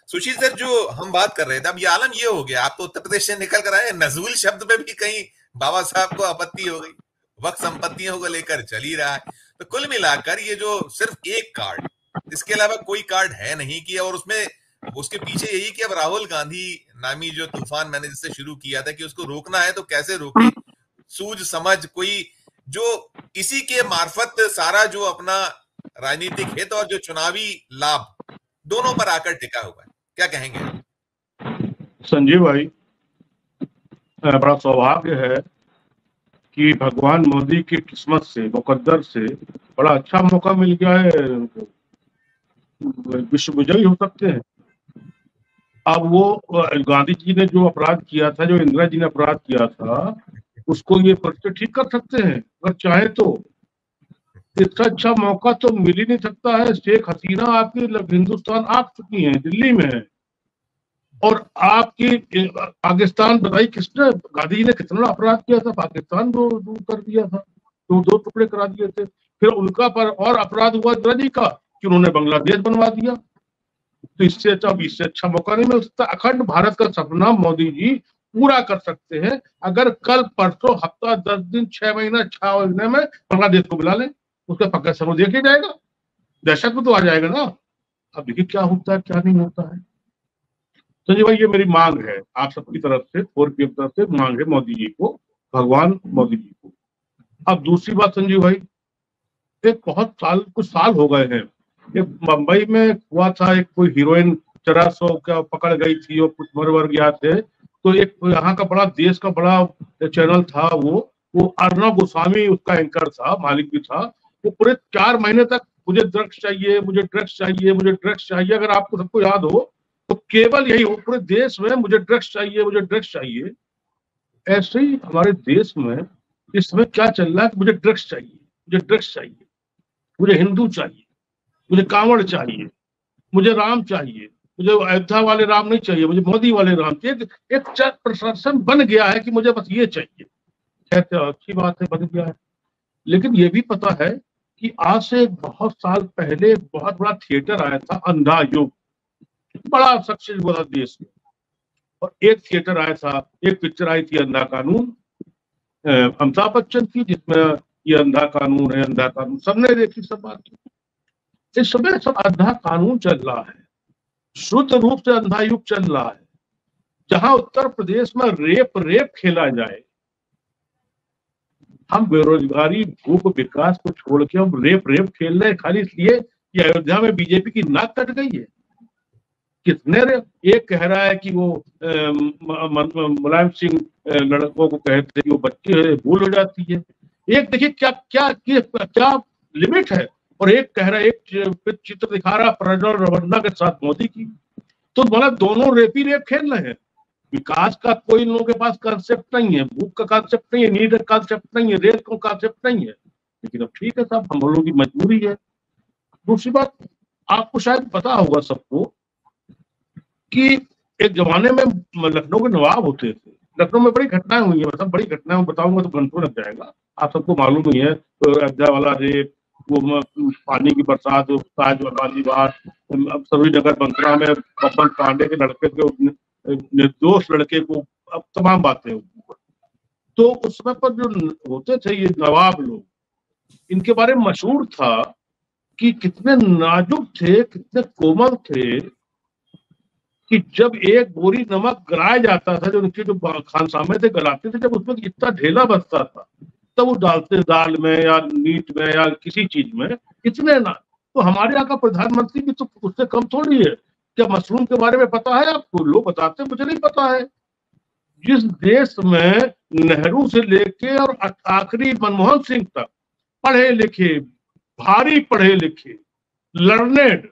सुशील sir, जो हम बात कर रहे थे, अब ये आलम ये हो गया, आप तो उत्तर प्रदेश से निकल कर आए, नजूल शब्द पे भी कहीं बाबा साहब को आपत्ति हो गई, वक्त संपत्तियों को लेकर चल ही रहा है। तो कुल मिलाकर ये जो सिर्फ एक कार्ड, इसके अलावा कोई कार्ड है नहीं कि, और उसमें उसके पीछे यही कि अब राहुल गांधी नामी जो तूफान मैंने जिससे शुरू किया था कि उसको रोकना है तो कैसे रोके, सूझ समझ कोई जो इसी के मार्फत सारा जो अपना राजनीतिक हित और जो चुनावी लाभ दोनों पर आकर टिका हुआ है। क्या कहेंगे आप? संजीव भाई, बड़ा सौभाग्य है कि भगवान मोदी की किस्मत से, मुकद्दर से बड़ा अच्छा मौका मिल गया है, विश्व विजयी हो सकते हैं। अब वो गांधी जी ने जो अपराध किया था, जो इंदिरा जी ने अपराध किया था, उसको ये फरिश्ते ठीक कर सकते हैं अगर चाहे तो। इससे अच्छा मौका तो मिल ही नहीं सकता है। शेख हसीना आपकी हिंदुस्तान आ चुकी हैं, दिल्ली में है, और आपकी पाकिस्तान बताइए किसने, गांधी जी ने कितना अपराध किया था, पाकिस्तान को दूर कर दिया था, तो दो टुकड़े करा दिए थे। फिर उनका पर और अपराध हुआ इंदिरा जी का कि उन्होंने बांग्लादेश बनवा दिया। तो इससे अच्छा मौका नहीं मिल सकता। अखंड भारत का सपना मोदी जी पूरा कर सकते हैं अगर कल परसों, हफ्ता, 10 दिन, 6 महीना, 6 महीने में बांग्लादेश को बुला लें। उसका पक्का सब देख जाएगा, दहशत में तो आ जाएगा ना। अब देखिए क्या होता है, क्या नहीं होता है। संजय भाई, ये मेरी मांग है आप सबकी तरफ से, 4PM की तरफ से मांग है मोदी जी को, भगवान मोदी जी को। अब दूसरी बात संजीव भाई, एक कुछ साल हो गए हैं, एक मुंबई में हुआ था, एक कोई हीरोइन 400 का पकड़ गई थी और कुछ मर गया थे। तो एक यहाँ का बड़ा, देश का बड़ा चैनल था, वो अर्णव गोस्वामी उसका एंकर था, मालिक भी था। वो पूरे 4 महीने तक मुझे ड्रग्स चाहिए, मुझे ड्रग्स चाहिए, मुझे ड्रग्स चाहिए। अगर आपको सबको याद हो तो केवल यही हो पूरे देश में, मुझे ड्रग्स चाहिए, मुझे ड्रग्स चाहिए। ऐसे ही हमारे देश में इस समय क्या चल रहा है, मुझे ड्रग्स चाहिए, मुझे ड्रग्स चाहिए, मुझे हिंदू चाहिए, मुझे कांवड़ चाहिए, मुझे राम चाहिए, मुझे अयोध्या वाले राम नहीं चाहिए, मुझे मोदी वाले राम चाहिए। एक प्रशासन बन गया है कि मुझे बस ये चाहिए। कहते हैं अच्छी बात है, बन गया है, लेकिन ये भी पता है कि आज से बहुत साल पहले बहुत बड़ा थिएटर आया था, अंधा युग, बड़ा सक्सेस हुआ था देश में। और एक थिएटर आया था, एक पिक्चर आई थी अंधा कानून, अमिताभ बच्चन की, जिसमें ये अंधा कानून है, अंधा कानून सबने देखी, सब बात की। इस समय सब अंधा कानून चल रहा है, शुद्ध रूप से अंधा युग चल रहा है, जहां उत्तर प्रदेश में रेप खेला जाए। हम बेरोजगारी, भूख, विकास को छोड़ के हम रेप खेल रहे हैं, खाली इसलिए कि अयोध्या में बीजेपी की नाक कट गई है। कितने एक कह रहा है कि वो मुलायम सिंह लड़कों को कहते कि वो बच्चे भूल हो जाती है। एक देखिए क्या क्या क्या लिमिट है। और एक कह रहा है, एक चित्र दिखा रहा प्रणब रमन्ना के साथ मोदी की। तो मतलब दोनों रेप खेल रहे हैं। विकास का कोई लोगों के पास कंसेप्ट नहीं है, भूख का कंसेप्ट नहीं है, नीड का कंसेप्ट नहीं है, रेल का कंसेप्ट नहीं है। लेकिन अब ठीक है साहब, हम लोगों की मजबूरी है। दूसरी बात, आपको शायद पता होगा सबको कि एक जमाने में लखनऊ के नवाब होते थे। लखनऊ में बड़ी घटनाएं हुई है, मतलब बड़ी घटनाएं बताऊंगा तो घंटों लग जाएगा। आप सबको मालूम ही है, तो अयोध्या वाला रेप, वो पानी की बरसात, ताज वाली बात, सभी नगर बंसरा में बब्बन पांडे के लड़के के, निर्दोष लड़के को, अब तमाम बातें। तो उस समय पर जो होते थे ये नवाब लोग, इनके बारे में मशहूर था कि कितने नाजुक थे, कितने कोमल थे, कि जब एक बोरी नमक गलाया जाता था, जो उनके जो खानसामे थे गलाते थे, जब उसमें इतना ढेला बचता था तब वो डालते दाल में या मीट में या किसी चीज में, इतने ना। तो हमारे यहाँ का प्रधानमंत्री भी तो उससे कम थोड़ी है। क्या मशरूम के बारे में पता है आपको? लोग बताते, मुझे नहीं पता है। जिस देश में नेहरू से लेके और आखिरी मनमोहन सिंह तक पढ़े लिखे, भारी पढ़े लिखे, लर्नेड,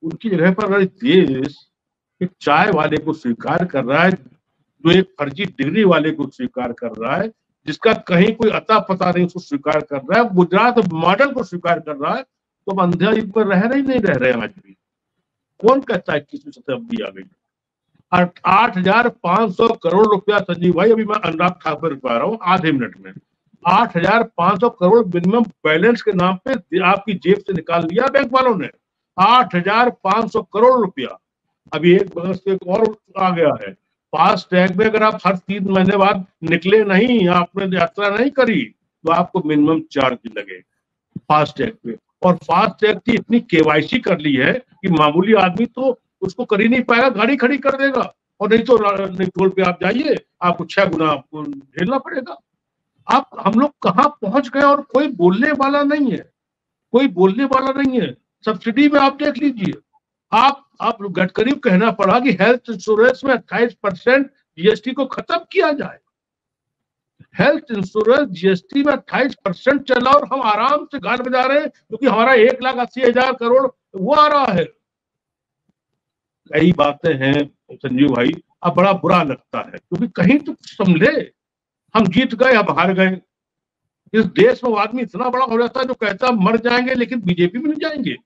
उनकी जगह पर देश एक चाय वाले को स्वीकार कर रहा है, जो एक फर्जी डिग्री वाले को स्वीकार कर रहा है, जिसका कहीं कोई अता पता नहीं, उसको स्वीकार कर रहा है, गुजरात मॉडल को स्वीकार कर रहा है। तो हम अंधेरा युग में रह रहे ही नहीं रह रहे आज भी। कौन कहता है 21वीं शताब्दी आ गई? 8,500 करोड़ रुपया संजीव भाई, अभी मैं अनुराग ठाकुर पा रहा हूँ आधे मिनट में, 8,500 करोड़ मिनिमम बैलेंस के नाम पे आपकी जेब से निकाल लिया बैंक वालों ने। 8,500 करोड़ रुपया अभी एक बगल से एक और आ गया है, फास्ट टैग में अगर आप हर 3 महीने बाद निकले नहीं, आपने यात्रा नहीं करी, तो आपको मिनिमम चार्ज लगे फास्ट टैग पे। और फास्ट टैग की इतनी केवाईसी कर ली है कि मामूली आदमी तो उसको कर ही नहीं पाएगा, गाड़ी खड़ी कर देगा, और नहीं तो टोल पे आप जाइए, आपको 6 गुना आपको झेलना पड़ेगा। आप हम लोग कहाँ पहुंच गए, और कोई बोलने वाला नहीं है, कोई बोलने वाला नहीं है। सब्सिडी में आप देख लीजिए, आप गडकरी को कहना पड़ा कि हेल्थ इंश्योरेंस में 28% जीएसटी को खत्म किया जाए। हेल्थ इंश्योरेंस जीएसटी में 28% चला और हम आराम से गान बजा रहे हैं, क्योंकि हमारा 1,80,000 करोड़ वो आ रहा है। कई बातें हैं संजीव भाई, अब बड़ा बुरा लगता है, क्योंकि कहीं तो समझे, हम जीत गए, हम हार गए। इस देश में वो आदमी इतना बड़ा हो जाता है जो कहता है मर जाएंगे लेकिन बीजेपी में नहीं जाएंगे।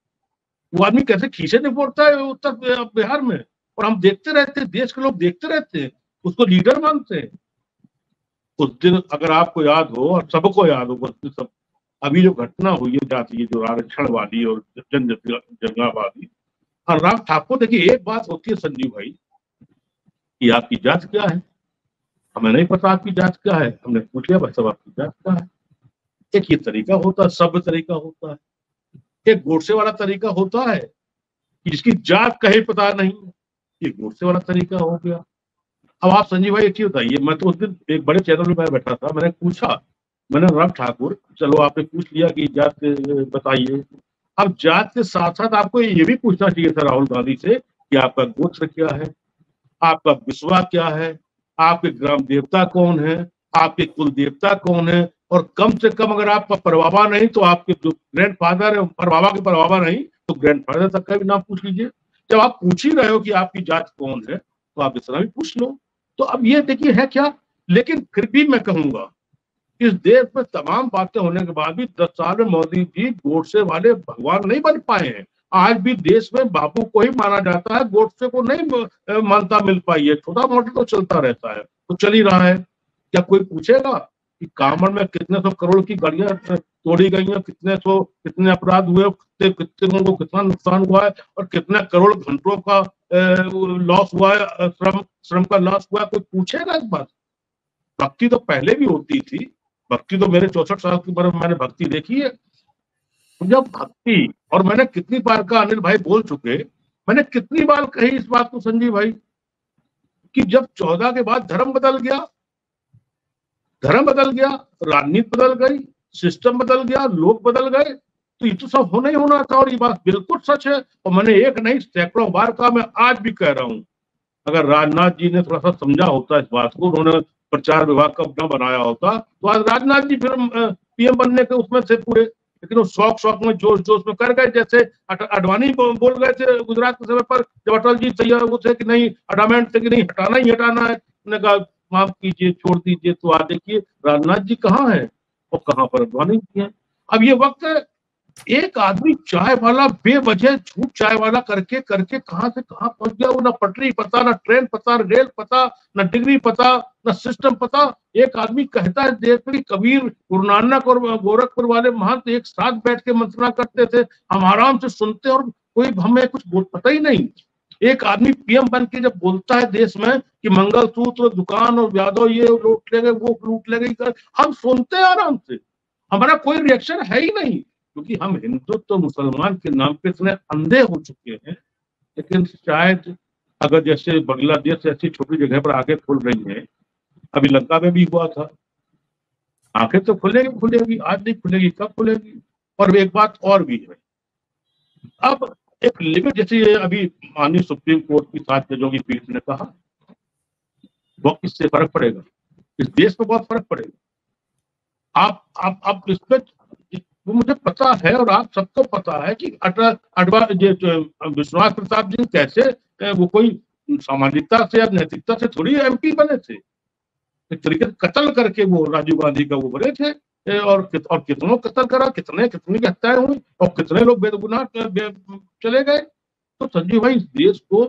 वो आदमी कैसे खींचे नहीं बोलता है उत्तर बिहार में, और हम देखते रहते हैं, देश के लोग देखते रहते हैं, उसको लीडर मानते हैं। उस दिन अगर आपको याद हो, और सबको याद हो, सब अभी जो घटना हुई है जाती है, जो आरक्षणवादी और जंगावादी, अनुराग ठाकुर, देखिए एक बात होती है संजीव भाई, कि आपकी जात क्या है, हमें नहीं पता आपकी जात क्या है, हमने पूछ लिया भाई साहब आपकी जात क्या है। एक ये तरीका होता है, सभ्य तरीका होता है। एक गोडसे वाला तरीका होता है कि जिसकी जात कहीं पता नहीं, ये गोडसे वाला तरीका हो गया। अब आप संजीव भाई एक चीज बताइए, मैं तो उस दिन एक बड़े चैनल में बैठा था, मैंने पूछा, मैंने अनुराग ठाकुर, चलो आपने पूछ लिया कि जात बताइए, अब जात के साथ साथ आपको ये भी पूछना चाहिए था राहुल गांधी से कि आपका गोत्र क्या है, आपका विश्वा क्या है, आपके ग्राम देवता कौन है, आपके कुल देवता कौन है, और कम से कम अगर आपका परबाबा नहीं तो आपके जो ग्रैंड फादर है, परबाबा के परबाबा नहीं तो ग्रैंड फादर तक का भी नाम पूछ लीजिए। जब आप पूछ ही रहे हो कि आपकी जात कौन है, तो आप इतना भी पूछ लो। तो अब ये देखिए है क्या, लेकिन फिर भी मैं कहूंगा, इस देश में तमाम बातें होने के बाद भी 10 साल में मोदी जी गोडसे वाले भगवान नहीं बन पाए हैं। आज भी देश में बापू को ही माना जाता है, गोडसे को नहीं मानता मिल पाई है। छोटा मोटा तो चलता रहता है, तो चल ही रहा है। क्या कोई पूछेगा कि कामन में कितने सौ करोड़ की गाड़ियां तोड़ी गई हैं, कितने अपराध हुए, कितने लोगों को कितना नुकसान हुआ है, और कितने करोड़ घंटों का लॉस हुआ है, श्रम का लॉस हुआ है? कोई पूछेगा इस बात? भक्ति तो पहले भी होती थी, भक्ति तो मेरे 64 साल की उम्र में मैंने भक्ति देखी है। जब भक्ति, और मैंने कितनी बार का, अनिल भाई बोल चुके, मैंने कितनी बार कही इस बात को संजीव भाई, कि जब 14 के बाद धर्म बदल गया, राजनीति बदल गई, सिस्टम बदल गया, लोग बदल गए, तो ये तो सब होना ही होना था। और ये बात बिल्कुल सच है, और मैंने एक नहीं सैकड़ों बार कहा, मैं आज भी कह रहा हूं, अगर राजनाथ जी ने थोड़ा सा समझा होता इस बात को, उन्होंने प्रचार विभाग का अपना बनाया होता, तो आज राजनाथ जी फिर पीएम बनने के उसमें से पूरे, लेकिन वो शौक में जोश में कर गए। जैसे अडवाणी बोल गए थे गुजरात के समय पर, जब अटल जी तैयार वो थे कि नहीं अडामेंट थे कि नहीं हटाना ही हटाना है, उन्होंने कहा माफ कीजिए, छोड़ दीजिए। तो आज देखिए राजनाथ जी कहाँ है और कहाँ पर अडवाणी जी है। अब ये वक्त है, एक आदमी चाय वाला बेवजह झूठ चाय वाला करके करके कहां से कहां पहुंच गया। वो ना पटरी पता, ना ट्रेन पता, ना रेल पता, ना डिग्री पता, ना सिस्टम पता। एक आदमी कहता है देश में कबीर, गुरु नानक और गोरखपुर वाले महंत एक साथ बैठ के मंत्रणा करते थे, हम आराम से सुनते, और कोई हमें कुछ पता ही नहीं। एक आदमी पीएम बन के जब बोलता है देश में कि मंगलसूत्र दुकान और यादव ये लूट ले गए, वो लूट ले गई, हम सुनते हैं आराम से, हमारा कोई रिएक्शन है ही नहीं, क्योंकि हम हिंदुत्व मुसलमान के नाम पे इतने अंधे हो चुके हैं। लेकिन शायद अगर जैसे बांग्लादेश ऐसी छोटी जगह पर आगे खुल रही है, अभी लंका में भी हुआ था, आंखें तो खुलेगी, आज नहीं खुलेगी, कब खुलेगी? और एक बात और भी है, अब एक लिमिट, जैसे ये अभी माननीय सुप्रीम कोर्ट की 7 जजों की पीठ ने कहा, वो इससे फर्क पड़ेगा, इस देश में बहुत फर्क पड़ेगा। आप इस पे, वो मुझे पता है और आप सबको पता है कि विश्वनाथ प्रताप जी कैसे, वो कोई सामाजिकता से या नैतिकता से थोड़ी एमपी बने थे, एक तरीके से कत्ल करके वो राजीव गांधी का वो बने थे, और कितनों कत्ल करा, कितनी हत्याएं हुई, और कितने लोग बेगुनाह चले गए। तो संजीव भाई, इस देश को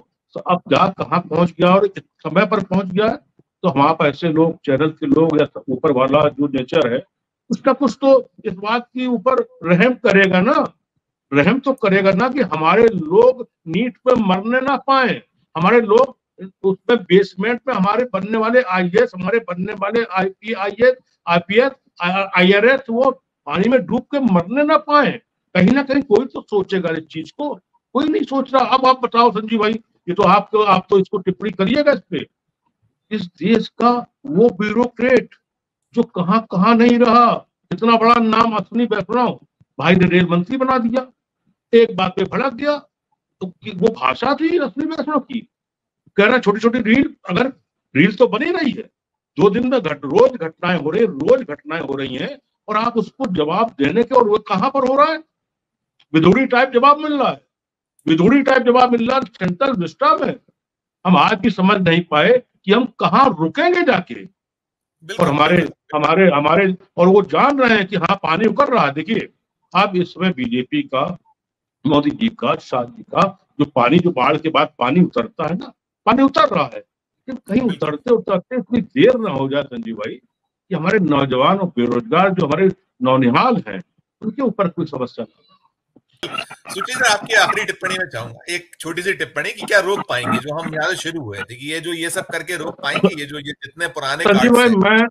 अब क्या कहाँ पहुंच गया, और समय पर पहुंच गया। तो हमारे पास ऐसे लोग, चैनल के लोग, या ऊपर वाला जो नेचर है, उसका कुछ तो इस बात के ऊपर रहम करेगा ना कि हमारे लोग नीट पे मरने ना पाए, हमारे लोग उसमें बेसमेंट में हमारे बनने वाले आईएएस, हमारे बनने वाले आईपीएस, आईपीएस, आईआरएस वो पानी में डूब के मरने ना पाए। कहीं ना कहीं कोई तो सोचेगा इस चीज को, कोई नहीं सोच रहा। अब आप बताओ संजीव भाई, ये तो आप तो इसको टिप्पणी करिएगा इस पे। इस देश का वो ब्यूरोक्रेट जो कहां कहां नहीं रहा, इतना बड़ा नाम अश्विनी वैष्णव भाई ने रेल मंत्री बना दिया, एक बात पे भड़क गया। तो वो भाषा थी अश्विनी वैष्णव की, कह रहा छोटी छोटी रील, अगर रील तो बनी रही है, 2 दिन में रोज घटनाएं हो रही है, रोज घटनाएं हो रही हैं, और आप उसको जवाब देने के, और वो कहां पर हो रहा है, विधुड़ी टाइप जवाब मिल रहा है, विधुड़ी टाइप जवाब मिल रहा है सेंट्रल विस्टा में। हम आज भी समझ नहीं पाए कि हम कहाँ रुकेंगे जाके। और हमारे हमारे हमारे और वो जान रहे हैं कि हाँ पानी उतर रहा है। देखिए अब इस समय बीजेपी का, मोदी जी का, शाह जी का जो पानी, जो बाढ़ के बाद पानी उतरता है ना, पानी उतर रहा है, लेकिन कहीं उतरते उतरते इतनी देर ना हो जाए संजीव भाई कि हमारे नौजवान और बेरोजगार जो हमारे नौनिहाल हैं उनके ऊपर कोई समस्या ना। सुशील सर, आपकी आखिरी टिप्पणी में चाहूंगा, एक छोटी सी टिप्पणी कि क्या रोक पाएंगे जो हम यहाँ से शुरू हुए थे, कि ये जो ये सब करके रोक पाएंगे, ये जो ये जितने पुराने संजीव कार्ड्स भाई, हैं?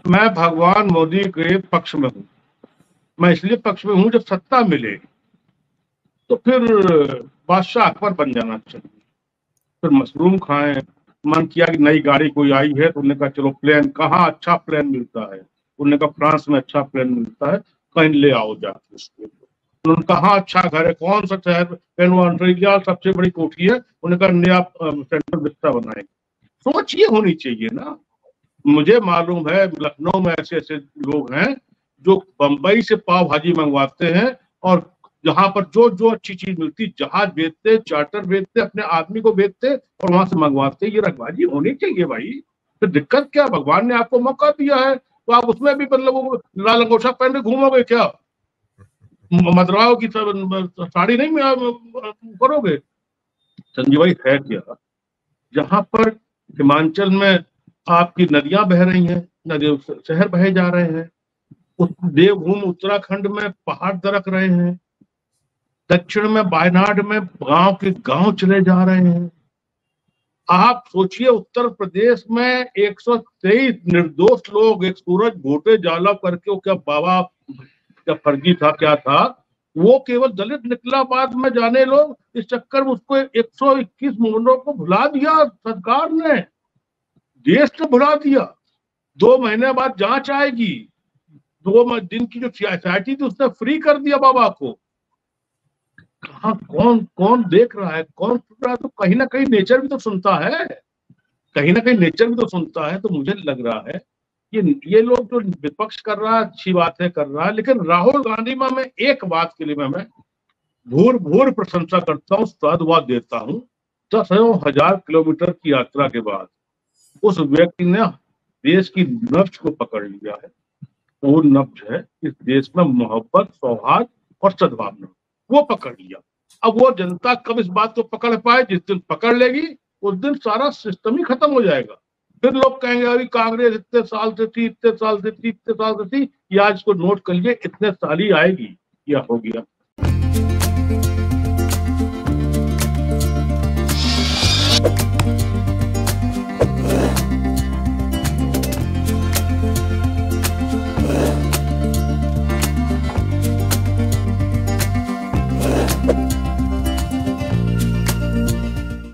मैं भगवान मोदी के पक्ष में हूँ। मैं इसलिए पक्ष में हूँ, जब सत्ता मिले तो फिर बादशाह अकबर बन जाना चाहिए, फिर मशरूम खाएं। मन किया कि नई गाड़ी कोई आई है तो उन्होंने कहा चलो प्लेन, कहाँ अच्छा प्लेन मिलता है, उन्होंने कहा फ्रांस में अच्छा प्लेन मिलता है, कहीं ले आओ जाके उसको। उन्होंने कहा अच्छा घर है, कौन सा शहर, सबसे बड़ी कोठी है, उन्होंने कहा नया सेंट्रल विस्टा बनाएंगे। सोच ये होनी चाहिए ना। मुझे मालूम है लखनऊ में ऐसे ऐसे लोग हैं जो बंबई से पाव भाजी मंगवाते हैं, और जहां पर जो जो अच्छी चीज मिलती, जहाज बेचते, चार्टर बेचते, अपने आदमी को बेचते और वहां से मंगवाते। ये रखबाजी होनी चाहिए भाई। तो दिक्कत क्या, भगवान ने आपको मौका दिया है तो आप उसमें भी मतलब लाल अंगोछा पहन के घूमोगे क्या, मदराओ की साड़ी नहीं करोगे। संजीव भाई है क्या, जहां पर हिमाचल में आपकी नदियां बह रही हैं, नदी शहर बहे जा रहे हैं, देवभूमि उत्तराखंड में पहाड़ दरक रहे हैं, दक्षिण में वायनाड में गांव के गांव चले जा रहे हैं। आप सोचिए उत्तर प्रदेश में 123 निर्दोष लोग, एक सूरज भोटे जालव करके, वो क्या बाबा क्या फर्जी था क्या था, वो केवल दलित निकला, बाद में जाने लोग इस चक्कर में उसको 121 मुंडों को भुला दिया सरकार ने, देश ने भुला दिया। 2 महीने बाद जांच आएगी, 2 दिन की जो सीआईटी थी उसने फ्री कर दिया बाबा को। कहाँ कौन कौन देख रहा है, कौन सुन रहा है? तो कहीं ना कहीं नेचर भी तो सुनता है, कहीं ना कहीं नेचर भी तो सुनता है। तो मुझे लग रहा है ये लोग जो विपक्ष कर रहा है अच्छी बात है कर रहा है, लेकिन राहुल गांधी में मैं एक बात के लिए मैं भूर भूर प्रशंसा करता हूँ, साधुवाद देता हूँ। 10,000 किलोमीटर की यात्रा के बाद उस व्यक्ति ने देश की नब्ज को पकड़ लिया है। वो नब्ज है इस देश में मोहब्बत, सौहार्द और सद्भावना, वो पकड़ लिया। अब वो जनता कब इस बात को पकड़ पाए, जिस दिन पकड़ लेगी उस दिन सारा सिस्टम ही खत्म हो जाएगा। फिर लोग कहेंगे अभी कांग्रेस इतने साल से थी, इतने साल से थी, इतने साल से थी, ये आज इसको नोट कर लिए, इतने साल ही आएगी, या हो गया।